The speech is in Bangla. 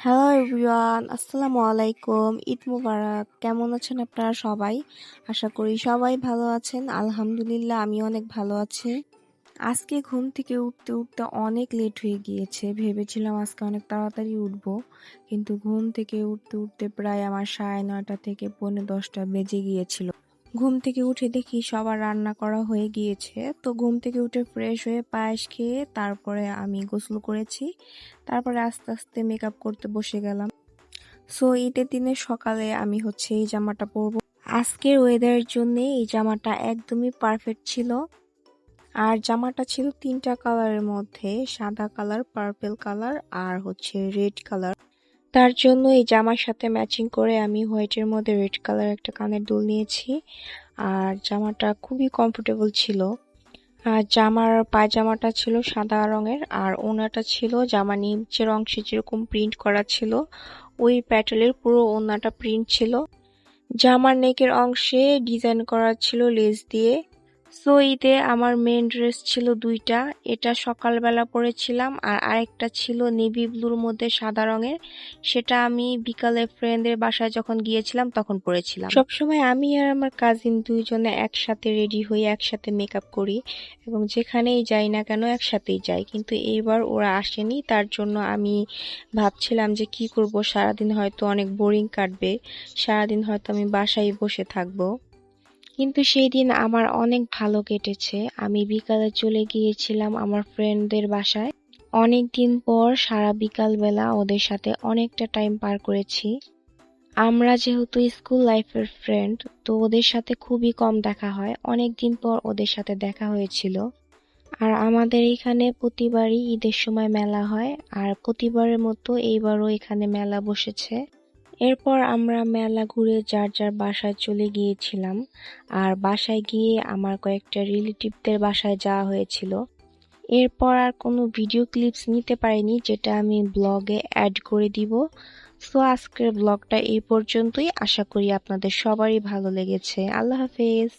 হ্যালো এভরিওয়ান, আসসালামু আলাইকুম। ঈদ মুবারক। কেমন আছেন আপনারা সবাই? আশা করি সবাই ভালো আছেন। আলহামদুলিল্লাহ আমি অনেক ভালো আছি। আজকে ঘুম থেকে উঠতে উঠতে অনেক লেট হয়ে গিয়েছে। ভেবেছিলাম আজকে অনেক তাড়াতাড়ি উঠবো, কিন্তু ঘুম থেকে উঠতে উঠতে প্রায় আমার 9:30 থেকে 10:45 বেজে গিয়েছিল। ঘুম থেকে উঠে দেখি সবার রান্না করা হয়ে গিয়েছে। তো ঘুম থেকে উঠে ফ্রেশ হয়ে পায়েস খেয়ে তারপরে আমি গোসল করেছি। তারপরে আস্তে আস্তে মেকআপ করতে বসে গেলাম। সো ঈদের দিনের সকালে আমি এই জামাটা পরবো। আজকের ওয়েদারের জন্য এই জামাটা একদমই পারফেক্ট ছিল। আর জামাটা ছিল 3টা কালারের মধ্যে, সাদা কালার, পার্পল কালার আর রেড কালার। তার জন্য এই জামার সাথে ম্যাচিং করে আমি হোয়াইটের মধ্যে রেড কালার একটা কানের দুল নিয়েছি। আর জামাটা খুবই কমফোর্টেবল ছিল। আর জামার পায়জামাটা ছিল সাদা রঙের, আর ওড়নাটা ছিল জামার নিচের অংশে যেরকম প্রিন্ট করা ছিল ওই প্যাটেলের পুরো ওড়নাটা প্রিন্ট ছিল। জামার নেকের অংশে ডিজাইন করা ছিল লেস দিয়ে। সো ঈদে আমার মেন ড্রেস ছিল দুইটা। এটা সকালবেলা পরেছিলাম আর আরেকটা ছিল নেভি ব্লুর মধ্যে সাদা রঙের। সেটা আমি বিকালে ফ্রেন্ডের বাসায় যখন গিয়েছিলাম তখন পরেছিলাম। সবসময় আমি আর আমার কাজিন দুইজনে একসাথে রেডি হই, একসাথে মেকআপ করি এবং যেখানেই যাই না কেন একসাথেই যাই। কিন্তু এইবার ওরা আসেনি, তার জন্য আমি ভাবছিলাম যে কি করব, সারাদিন হয়তো অনেক বোরিং কাটবে, সারাদিন হয়তো আমি বাসায় বসে থাকবো। কিন্তু সেই দিন আমার অনেক ভালো কেটেছে। আমি বিকালে চলে গিয়েছিলাম আমার ফ্রেন্ডদের বাসায়। অনেক দিন পর সারা বিকাল বেলা ওদের সাথে অনেকটা টাইম পার করেছি। আমরা যেহেতু স্কুল লাইফের ফ্রেন্ড, তো ওদের সাথে খুবই কম দেখা হয়। অনেক দিন পর ওদের সাথে দেখা হয়েছিল। আর আমাদের এখানে প্রতিবারই ঈদের সময় মেলা হয়, আর প্রতিবারের মতো এইবারও এখানে মেলা বসেছে। এরপর আমরা মেলা ঘুরে যার যার বাসায় চলে গিয়েছিলাম। আর বাসায় গিয়ে আমার কয়েকটা রিলেটিভদের বাসায় যাওয়া হয়েছিল। এরপর আর কোনো ভিডিও ক্লিপস নিতে পারিনি, যেটা আমি ব্লগে অ্যাড করে দিব। সো আজকের ব্লগটা এই পর্যন্তই। আশা করি আপনাদের সবারই ভালো লেগেছে। আল্লাহ হাফেজ।